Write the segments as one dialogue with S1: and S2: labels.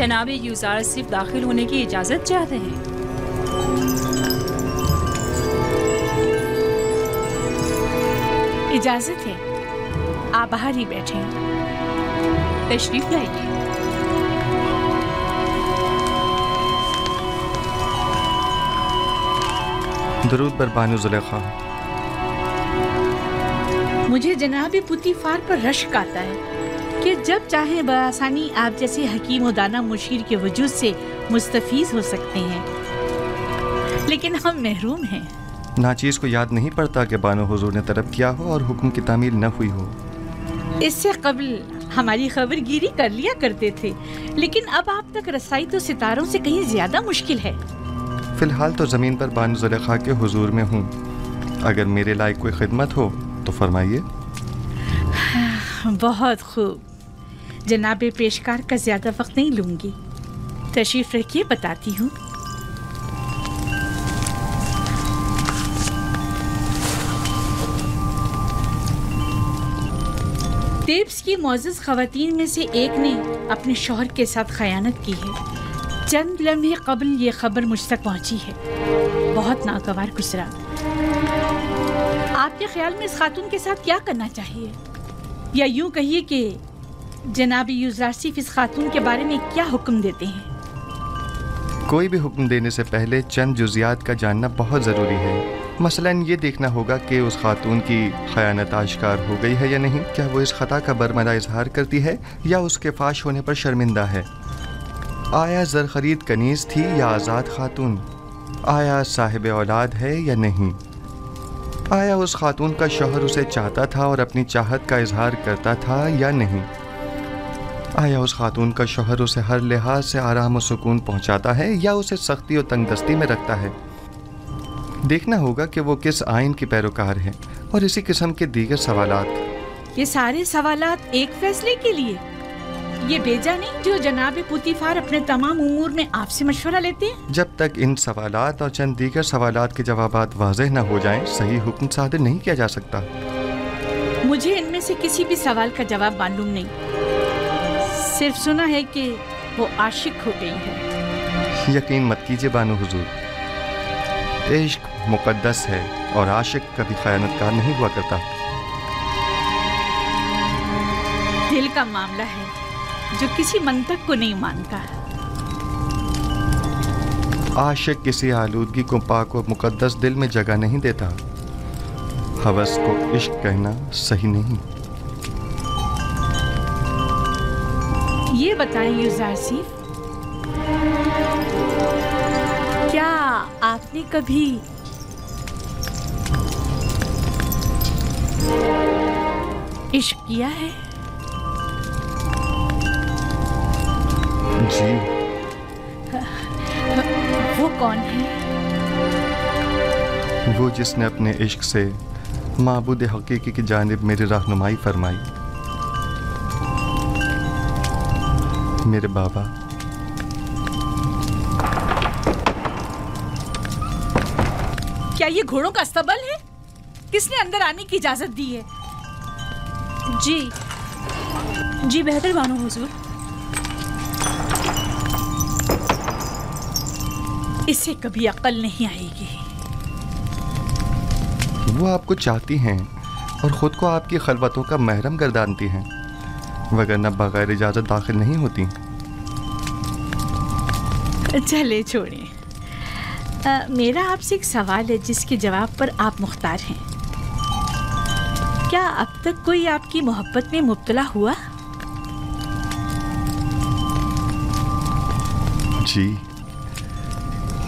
S1: जनाब यूज़ार सिर्फ दाखिल होने की इजाज़त चाहते हैं।
S2: इजाज़त है, आप बाहर ही बैठे।
S1: तशरीफ लाइए।
S3: दरूद बर बानो ज़ुलेखा।
S2: मुझे जनाब पुतीफार पर रश्क आता है कि जब चाहे बआसानी आप जैसे हकीम व दाना मुशीर के वजूद से मुस्तफीज़ हो सकते हैं, लेकिन हम महरूम हैं।
S3: नाचीज़ को याद नहीं पड़ता कि बानो हुजूर ने तलब किया हो और हुक्म की तामील न हुई हो।
S2: इससे कबल हमारी खबरगिरी कर लिया करते थे, लेकिन अब आप तक रसाई तो सितारों से कहीं ज्यादा मुश्किल है।
S3: फ़िलहाल तो ज़मीन पर बानो ज़ुलेखा के हुजूर में हूँ। अगर मेरे लायक कोई खिदमत हो तो फरमाइए।
S2: बहुत खूब, जनाब पेशकार का ज्यादा वक्त नहीं लूंगी। तशरीफ रखिए, बताती हूँ। तेब्स की मोअज़्ज़ज़ ख़वातीन में से एक ने अपने शौहर के साथ खयानत की है। चंद लम्हे कबल ये खबर मुझ तक पहुंची है। बहुत नागवार गुजरा। आपके ख्याल में इस खातून के साथ क्या करना चाहिए, या यूं कहिए कि जनाब यूज़ारसिफ इस खातून के बारे में क्या हुक्म देते हैं?
S3: कोई भी हुक्म देने से पहले चंद जुज़ियात का जानना बहुत ज़रूरी है। मसलन ये देखना होगा कि उस खातून की खयानत आश्कार हो गई है या नहीं, क्या वो इस खता का बरमदा इजहार करती है या उसके फाश होने पर शर्मिंदा है, आया ज़र खरीद कनीज़ थी या आज़ाद खातून, आया साहिब औलाद है या नहीं, आया उस खातून का शौहर उसे चाहता था और अपनी चाहत का इजहार करता था या नहीं, आया उस खातून का शौहर उसे हर लिहाज से आराम और सुकून पहुंचाता है या उसे सख्ती और तंगदस्ती में रखता है। देखना होगा कि वो किस आइन की पैरोकार है और इसी किस्म के दीगर सवालात।
S2: ये सारे सवालात एक फैसले के लिए, ये बेजा नहीं जो जनाब पुतीफार अपने तमाम उमूर में आपसे मशवरा लेते हैं?
S3: जब तक इन सवालात और चंद दीगर सवालात के जवाबात वाज़ेह न हो जाएं, सही हुक्म सादर नहीं किया जा सकता।
S2: मुझे इनमें से किसी भी सवाल का जवाब मालूम नहीं, सिर्फ सुना है कि वो आशिक हो गई है।
S3: यकीन मत कीजिए बानो हुजूर, इश्क मुकद्दस है और आशिक कभी खयानतकार नहीं हुआ करता।
S2: दिल का मामला है जो किसी मंतक को नहीं मानता।
S3: आशिक किसी आलूदगी को पाक और मुकद्दस दिल में जगह नहीं देता। हवस को इश्क कहना सही नहीं।
S2: ये बताएं यूज़ारसिफ, क्या आपने कभी इश्क किया है?
S3: जी।
S2: वो कौन है?
S3: वो जिसने अपने इश्क से माबूद हकीकी की जानिब मेरी रहनुमाई फरमाई। मेरे बाबा।
S2: क्या ये घोड़ों का अस्तबल है? किसने अंदर आने की इजाजत दी है?
S1: जी बेहतर बानो हुजूर।
S2: इसे कभी अक्ल नहीं आएगी।
S3: वो आपको चाहती हैं और ख़ुद को आपकी खलवतों का महरम गर्दानती हैं, वगरना बगैर इजाज़त दाखिल नहीं होती।
S2: चले छोड़ें। मेरा आपसे एक सवाल है जिसके जवाब पर आप मुख्तार हैं। क्या अब तक कोई आपकी मोहब्बत में मुब्तला हुआ?
S3: जी,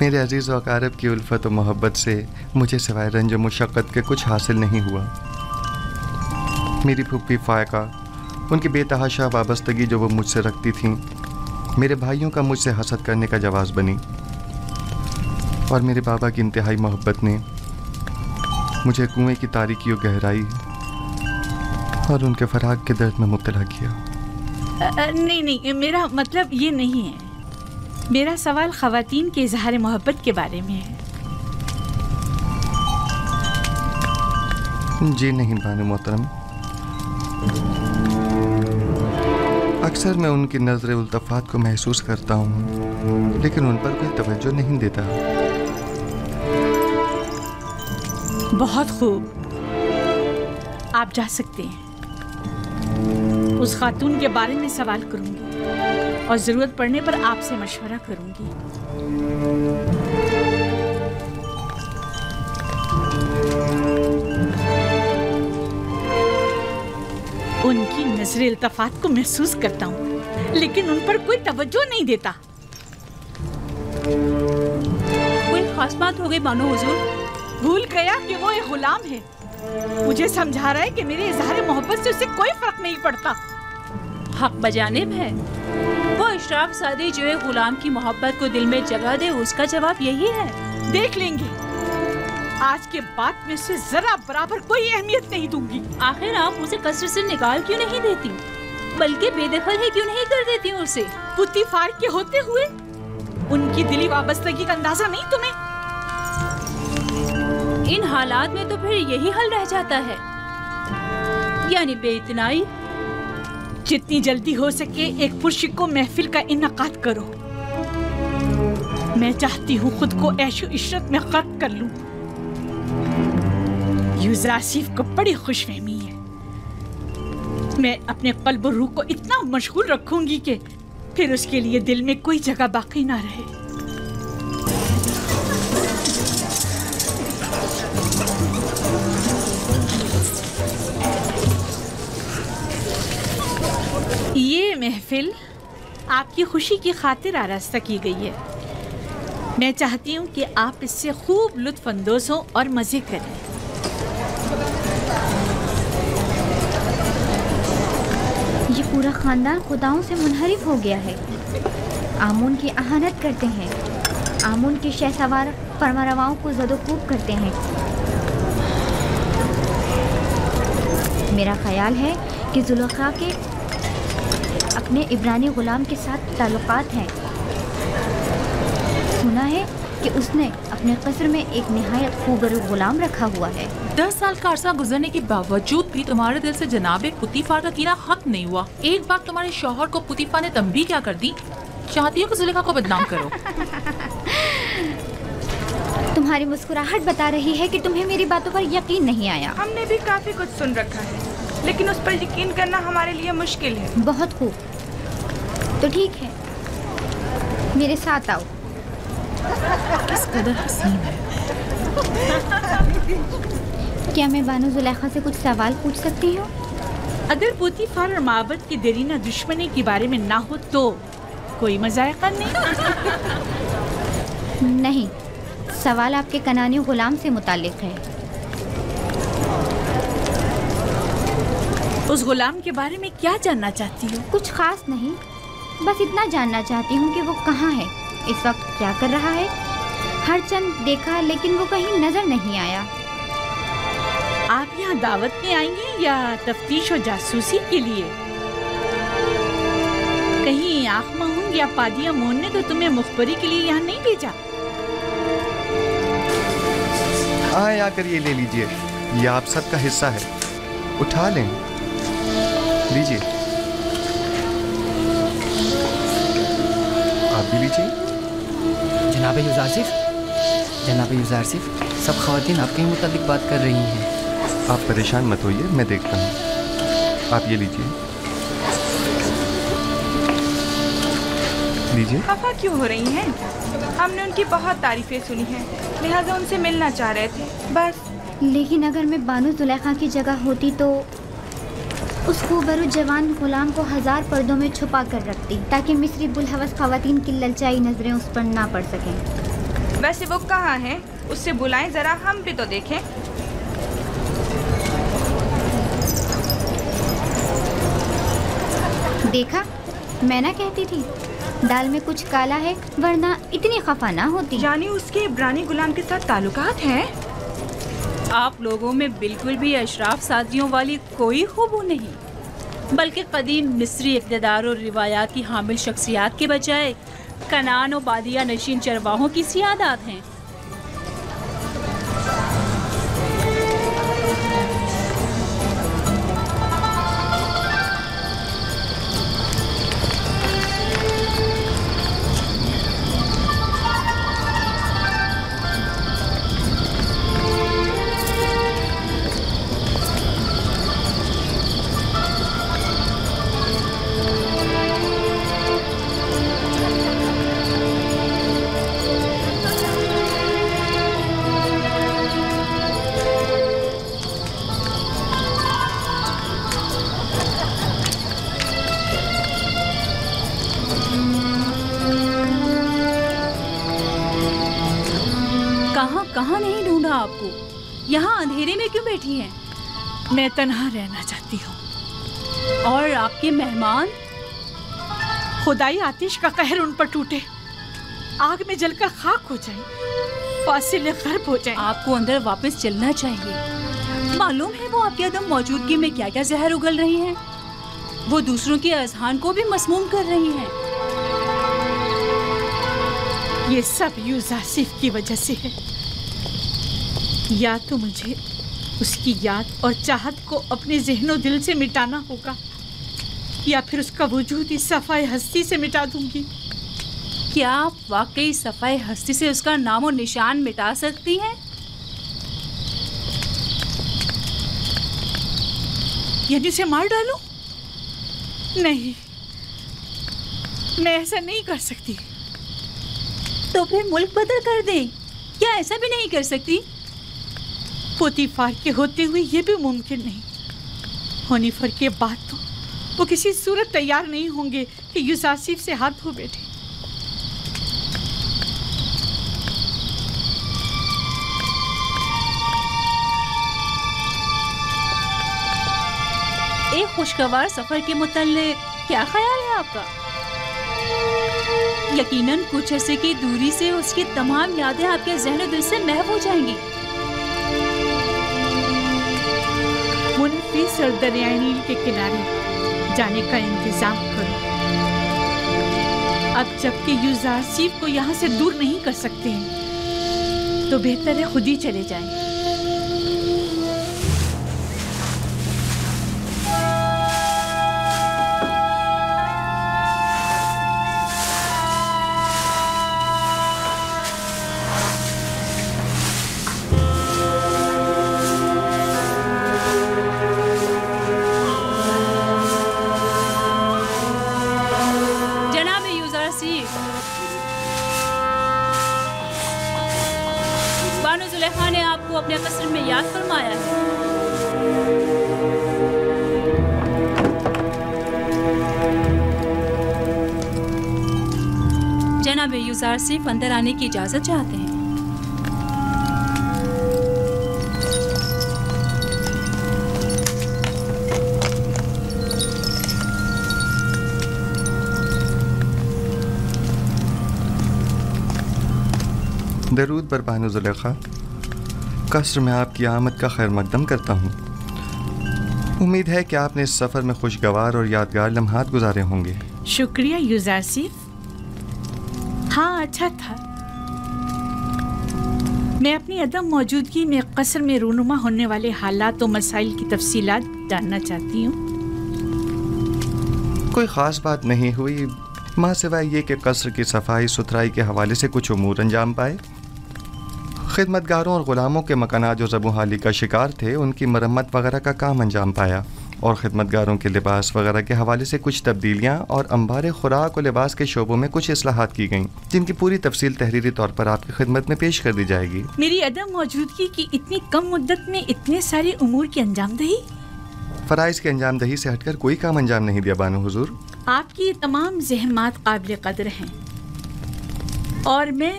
S3: मेरे अजीज़ व अकारब की उल्फत और मोहब्बत से मुझे सिवाय रंज और मुशक्क़त के कुछ हासिल नहीं हुआ। मेरी फूफी फ़ायका, उनकी बेतहाशा वाबस्तगी जो वो मुझसे रखती थीं, मेरे भाइयों का मुझसे हसद करने का जवाज़ बनी, और मेरे बाबा की इंतहाई मोहब्बत ने मुझे कुएं की तारीकी और गहराई और उनके फराग के दर्द में मुब्तला किया।
S2: नहीं, मेरा मतलब ये नहीं है। मेरा सवाल ख़वातीन के इज़हार मोहब्बत के बारे में है।
S3: जी नहीं बानो मोहतरम, अक्सर मैं उनकी नज़र उल्तफात को महसूस करता हूँ, लेकिन उन पर कोई तवज्जो नहीं देता।
S2: बहुत खूब, आप जा सकते हैं। उस खातून के बारे में सवाल करूंगी और जरूरत पड़ने पर आपसे मशवरा करूंगी। उनकी नजर इल्तफात को महसूस करता हूँ, लेकिन उन पर कोई तवज्जो नहीं देता।
S1: कोई खास बात हो गई बानो हुजूर?
S2: भूल गया कि वो एक गुलाम है। मुझे समझा रहा है कि मेरे इजहार मोहब्बत से उसे कोई फर्क नहीं पड़ता।
S1: हक बजानिब है। वो अशराफ सादी जो है गुलाम की मोहब्बत को दिल में जगह दे, उसका जवाब यही है।
S2: देख लेंगे। आज के बाद में उसे जरा बराबर कोई अहमियत नहीं दूंगी।
S1: आखिर आप उसे कसरत से निकाल क्यों नहीं देती, बल्कि बेदखल ही क्यों नहीं कर देती उसे?
S2: पुतीफार के होते हुए उनकी दिली वाबस्तगी का अंदाजा नहीं तुम्हें?
S1: इन हालात में तो फिर यही हल रह जाता है, यानी बेइतनाई।
S2: जितनी जल्दी हो सके एक पुरशिको महफिल का इनकाद करो। मैं चाहती हूँ खुद को ऐशो इशरत में गर्क कर लूं। यूज़र आसिफ को बड़ी खुशफहमी है। मैं अपने कल्ब और रूह को इतना मशगूल रखूंगी कि फिर उसके लिए दिल में कोई जगह बाकी ना रहे। ये महफिल आपकी खुशी की खातिर आरास्ता की गई है। मैं चाहती हूँ कि आप इससे खूब लुत्फ अंदोज हों और मजे करें।
S4: ये पूरा खानदान खुदाओं से मुनहरिफ हो गया है। आमून की अहानत करते हैं, आमून के शहसवार फरमारवाओं को ज़दोकूब करते हैं। मेरा ख्याल है कि जुलेखा के अपने इब्रानी गुलाम के साथ ताल्लुकात हैं। सुना है कि उसने अपने कस्र में एक निहायत खूबरू गुलाम रखा हुआ है।
S5: 10 साल का अरसा गुजरने के बावजूद भी तुम्हारे दिल से जनाबे पुतीफार का कीना खत्म नहीं हुआ। एक बार तुम्हारे शौहर को पुतीफार ने तंबीह क्या कर दी? चाहती हो कि जुलेखा को बदनाम करो?
S4: तुम्हारी मुस्कुराहट बता रही है कि तुम्हें मेरी बातों पर यकीन नहीं आया।
S6: हमने भी काफी कुछ सुन रखा है, लेकिन उस पर यकीन करना हमारे लिए मुश्किल है।
S4: बहुत खूब, तो ठीक है, मेरे साथ आओ।
S5: किस कदर हसीन है।
S4: क्या मैं बानो जुलेखा से कुछ सवाल पूछ सकती हूँ?
S2: अगर पुतीफार और माबद की देरीना दुश्मनी के बारे में ना हो तो कोई मजायका नहीं।
S4: नहीं, सवाल आपके कनानी गुलाम से मुताल्लिक है।
S2: उस गुलाम के बारे में क्या जानना चाहती हो?
S4: कुछ खास नहीं, बस इतना जानना चाहती हूँ कि वो कहाँ है, इस वक्त क्या कर रहा है। हर चंद देखा लेकिन वो कहीं नजर नहीं आया।
S2: आप यहाँ दावत में आएंगे या तफ्तीश और जासूसी के लिए? कहीं आँख महूंग या पादिया मोहन ने तो तुम्हें मुखबरी के लिए यहाँ नहीं भेजा?
S3: आए आकर ये ले लीजिए, ये आप सबका हिस्सा है, उठा लें, लीजिए। आप भी लीजिए।
S7: जनाब यूज़र आसिफ, सब ख़वातीन आपके ही मुताबिक बात कर रही हैं।
S3: आप परेशान मत होइए, मैं देखता हूँ। आप ये लीजिए, लीजिए।
S6: खफा क्यों हो रही हैं? हमने उनकी बहुत तारीफें सुनी हैं, लिहाजा उनसे मिलना चाह रहे थे, बस।
S4: लेकिन अगर मैं बानो जुलेखा की जगह होती तो उस खूबरू जवान गुलाम को 1000 पर्दों में छुपा कर रखती, ताकि मिस्री बुलहवस ख़वातीन की ललचाई नजरें उस पर ना पड़ सकें।
S6: वैसे वो कहाँ है? उससे बुलाएं जरा, हम भी तो देखें।
S4: देखा, मैं ना कहती थी दाल में कुछ काला है, वरना इतनी खफा ना होती।
S6: यानी उसके इब्रानी गुलाम के साथ ताल्लुकात हैं?
S1: आप लोगों में बिल्कुल भी अशराफ सादियों वाली कोई खूबू नहीं, बल्कि कदीम मिस्री इक़्तिदार और रिवायात की हामिल शख्सियात के बजाय कनान और बादिया नशीन चरवाहों की सियादात हैं। यहाँ नहीं ढूंढा आपको। यहाँ अंधेरे में क्यों बैठी हैं?
S2: मैं तन्हा रहना चाहती हूँ।
S1: और आपके मेहमान?
S2: खुदाई आतिश का कहर उन पर टूटे, आग में जलकर खाक हो जाए, फासिले गर्ब हो जाए।
S1: आपको अंदर वापस चलना चाहिए। मालूम है वो आपकी अदम मौजूदगी में क्या क्या जहर उगल रही हैं। वो दूसरों के अज़हान को भी मसमूम कर रही हैं।
S2: ये सब यूज़ासिफ की वजह से है। या तो मुझे उसकी याद और चाहत को अपने ज़हनो दिल से मिटाना होगा, या फिर उसका वजूद इस सफ़ाए हस्ती से मिटा दूंगी।
S1: क्या आप वाकई सफ़ाए हस्ती से उसका नाम और निशान मिटा सकती हैं?
S2: यानी उसे मार डालूं? नहीं, मैं ऐसा नहीं कर सकती।
S1: तो फिर मुल्क बदल कर दें। क्या ऐसा भी नहीं कर सकती?
S2: पोतीफार के होते हुए ये भी मुमकिन नहीं। होनीफर के बाद तो वो किसी सूरत तैयार नहीं होंगे कि यूज़ासिफ से हाथ धो बैठे।
S1: एक खुशगवार सफर के मुताल्लिक क्या ख्याल है आपका? यकीनन कुछ अरसे की दूरी से उसकी तमाम यादें आपके ज़हन दिल से महव हो जाएंगी।
S2: मुनफिस और दरियाई नील के किनारे जाने का इंतजाम करो। अब जबकि यूज़ासिफ को यहाँ से दूर नहीं कर सकते हैं, तो बेहतर है खुद ही चले जाएं।
S1: अपने कसर में याद फरमाया है। जनाब यूज़ासिफ अंदर आने की इजाजत चाहते हैं।
S3: दरूद बर बानो ज़ुलेखा। कसर में आपकी आमद का खैर मकदम करता हूँ। उम्मीद है कि आपने इस सफ़र में खुशगवार और यादगार लम्हात गुजारे होंगे।
S2: शुक्रिया यूज़ासिफ। हाँ, अच्छा था। मैं अपनी अदम मौजूदगी में कसर में रूनुमा होने वाले हालात और मसाइल की तफसीलात जानना चाहती हूँ।
S3: कोई ख़ास बात नहीं हुई, माँ सिवाय ये कि कसर की सफाई सुथराई के हवाले से कुछ उमूर अंजाम पाए। खिदमतगारों और ग़ुलामों के मकानात जो ज़बू हाली का शिकार थे, उनकी मरम्मत वगैरह का काम अंजाम पाया, और खिदमतगारों के लिबास वगैरह के हवाले से कुछ तब्दीलियाँ और अंबार खुराक और लिबास के शोबों में कुछ इस्लाहात की गईं, जिनकी पूरी तफसील तहरीरी तौर पर आपकी खिदमत में पेश कर दी जाएगी।
S2: मेरी अदम मौजूदगी की इतनी कम मुद्दत में इतने सारे उमूर की अंजामदही?
S3: फ़राइज़ की अंजामदही से हटकर कोई काम अंजाम नहीं दिया बानो हुजूर।
S2: आपकी तमाम ज़हमात काबिल कदर हैं, और मैं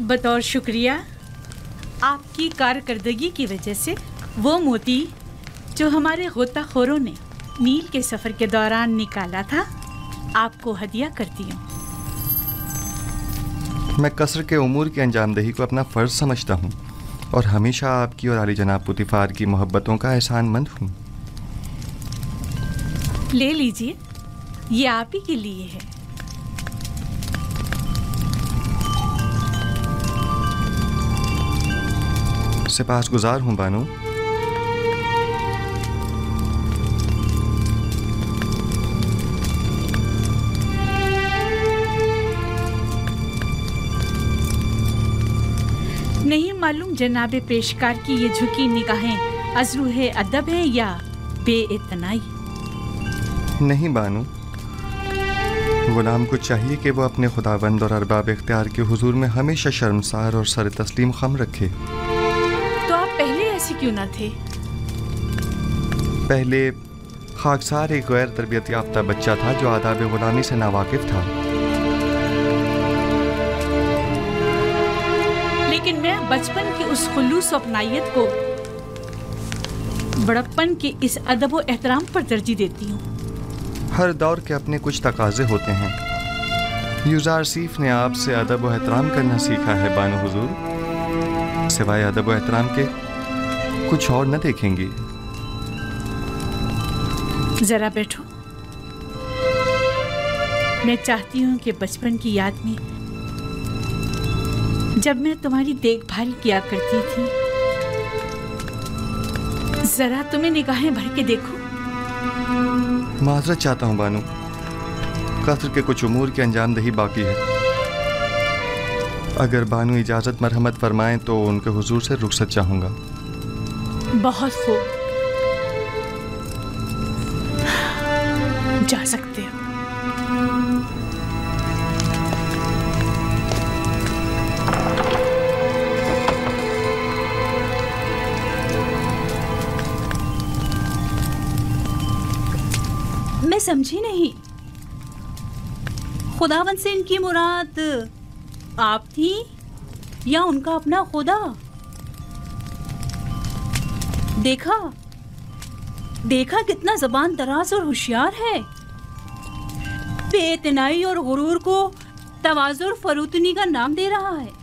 S2: बतौर शुक्रिया आपकी कारकर्दगी की वजह से वो मोती जो हमारे गोताखोरों ने नील के सफ़र के दौरान निकाला था, आपको हदिया करती हूँ।
S3: मैं कसर के उमूर की अंजामदही को अपना फ़र्ज़ समझता हूँ, और हमेशा आपकी और आली जनाब पुतिफार की मोहब्बतों का एहसानमंद हूँ।
S2: ले लीजिए, ये आप ही के लिए है।
S3: सिपासगुजार हूँ बानो।
S2: नहीं मालूम जनाबे पेशकार की ये झुकी निगाहें अज़रूहे अदब हैं या बेइतनाई?
S3: नहीं बानो, गुलाम को चाहिए कि वो अपने खुदाबंद और अरबाब इख्तियार के हुजूर में हमेशा शर्मसार और सर तस्लीम खम रखे।
S2: तो आप पहले ऐसे क्यों ना थे?
S3: पहले खाकसार एक गैर तरबियत याफ्ता बच्चा था जो आदाब गुलामी से नावाकिफ था।
S2: लेकिन मैं बचपन की उस खुलूस और अपनाइयत को बड़प्पन के इस अदब और एहतराम पर तरजीह देती हूँ।
S3: हर दौर के अपने कुछ तकाजे होते हैं। युज़ारसीफ ने आपसे अदब व एहतराम करना सीखा है बानो हुजूर। सिवाय अदब व एहतराम के कुछ और न देखेंगी।
S2: जरा बैठो। मैं चाहती हूँ कि बचपन की याद में जब मैं तुम्हारी देखभाल किया करती थी, जरा तुम्हें निगाहें भर के देखो।
S3: माजरत चाहता हूँ बानो, कस्र के कुछ उमूर की अंजामदही बाकी है। अगर बानो इजाज़त मरहमत फरमाएं तो उनके हुजूर से रुखसत चाहूँगा।
S2: बहुत खूब, जा सकते हो।
S1: मैं समझी नहीं, खुदावन से इनकी मुराद आप थी या उनका अपना खुदा? देखा कितना ज़बान दराज और होशियार है। बेइतनाई और गुरूर को तवाज़ुर और फरूतनी का नाम दे रहा है।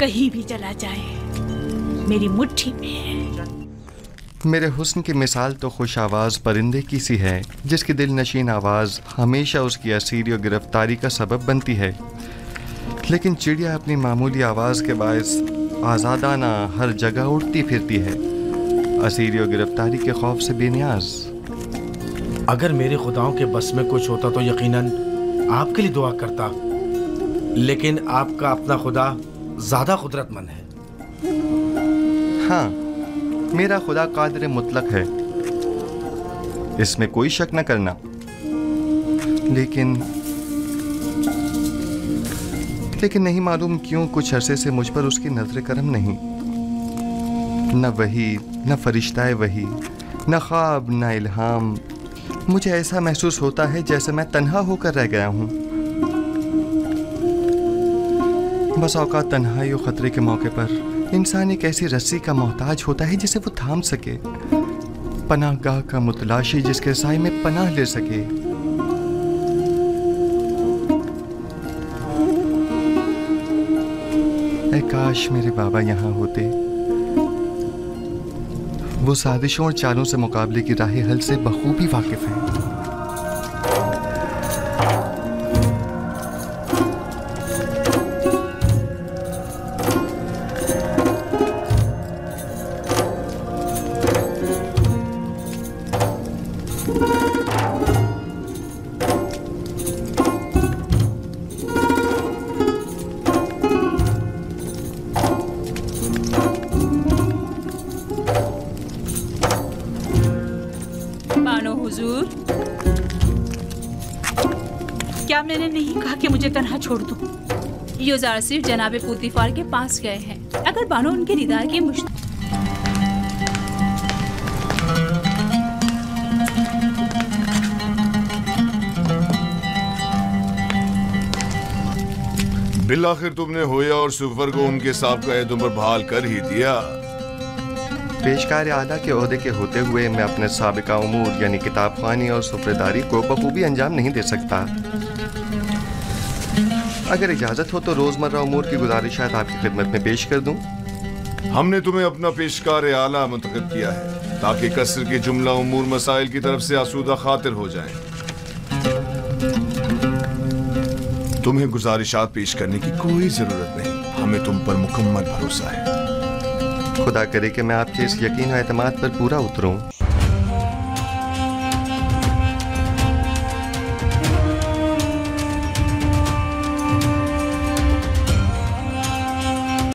S2: कहीं भी चला जाए मेरी मुट्ठी में है।
S3: मेरे हुस्न की मिसाल तो खुश आवाज़ परिंदे की सी है, जिसकी दिल नशीन आवाज़ हमेशा उसकी असीरी और गिरफ्तारी का सबब बनती है। लेकिन चिड़िया अपनी मामूली आवाज़ के बायस आज़ादाना हर जगह उड़ती फिरती है, असीरी और गिरफ्तारी के खौफ से बेनियाज।
S8: अगर मेरे खुदाओं के बस में कुछ होता तो यकीनन आपके लिए दुआ करता, लेकिन आपका अपना खुदा ज़्यादा कुदरतमंद है।
S3: हाँ, मेरा खुदा कादिर मुतलक है, इसमें कोई शक न करना। लेकिन नहीं मालूम क्यों कुछ अरसे से मुझ पर उसकी नजर करम नहीं। न वही, न फरिश्ता वही, न ख्वाब, न इल्हाम। मुझे ऐसा महसूस होता है जैसे मैं तन्हा होकर रह गया हूँ। बस औकात तन्हाई और खतरे के मौके पर इंसान एक ऐसी रस्सी का मोहताज होता है जिसे वो थाम सके, पनाहगाह का मुतलाशी जिसके साए में पनाह ले सके। ऐ काश मेरे बाबा यहाँ होते। वो साजिशों और चालों से मुकाबले की राह हल से बखूबी वाकिफ हैं।
S2: क्या मैंने नहीं कहा कि मुझे तन्हा छोड़ दो?
S1: युज़ारसीफ जनाबे पुतीफार के पास गए हैं। अगर बानो उनके रिदा की
S9: बिलाखिर तुमने होया और सुफर को उनके साबिक़ा एहदों पर बहाल कर ही दिया।
S3: पेशकार आला के ओहदे के होते हुए मैं अपने साबिका उमूर यानी किताब ख़्वानी और सुफ़रेदारी को बखूबी अंजाम नहीं दे सकता। अगर इजाज़त हो तो रोज़मर्रा उमूर की गुजारिशात आपकी खिदमत में पेश कर दूं।
S9: हमने तुम्हें अपना पेशकार आला मुंतखब किया है ताकि कसर के जुमला उमूर मसाइल की तरफ से आसूदा खातिर हो जाएं। तुम्हें गुजारिशात पेश करने की कोई जरूरत नहीं, हमें तुम पर मुकम्मल भरोसा है।
S3: खुदा करे कि मैं आपके इस यकीन और एतमाद पर पूरा उतरूं।